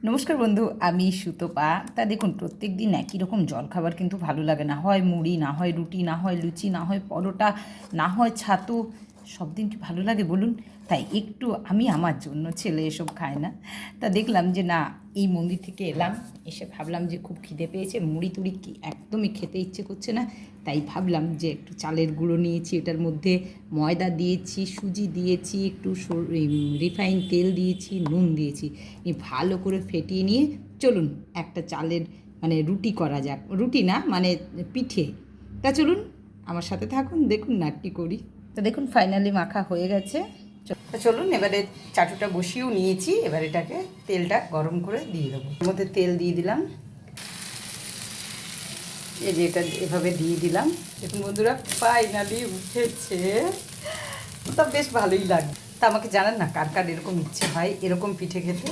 নমস্কার বন্ধু, আমি সুতপা। তা দেখুন, প্রত্যেক দিন একই রকম জলখাবার কিন্তু ভালো লাগে না। হয় মুড়ি, না হয় রুটি, না হয় লুচি, না হয় পরোটা, না হয় ছাতু। সব দিন কি ভালো লাগে বলুন? তাই একটু আমি আমার জন্য, ছেলে এসব খায় না, তা দেখলাম যে না, এই মন্দির থেকে এলাম, এসে ভাবলাম যে খুব খিদে পেয়েছে, মুড়ি টুড়ি কি একদমই খেতে ইচ্ছে করছে না। তাই ভাবলাম যে একটু চালের গুঁড়ো নিয়েছি, এটার মধ্যে ময়দা দিয়েছি, সুজি দিয়েছি, একটু রিফাইন তেল দিয়েছি, নুন দিয়েছি, ভালো করে ফেটিয়ে নিয়ে চলুন একটা চালের মানে রুটি করা যাক। রুটি না, মানে পিঠে। তা চলুন আমার সাথে থাকুন, দেখুন না কী করি। তো দেখুন, ফাইনালি মাখা হয়ে গেছে। তো চলুন, এবারে চাটুটা বসিয়েও নিয়েছি, এবার এটাকে তেলটা গরম করে দিয়ে দেবো। এর মধ্যে তেল দিয়ে দিলাম, এই যে এটা এভাবে দিয়ে দিলাম। দেখুন বন্ধুরা, ফাইনালি উঠেছে। তা বেশ ভালোই লাগবে। তা আমাকে জানান না, কার কার এরকম ইচ্ছে হয় এরকম পিঠে খেতে।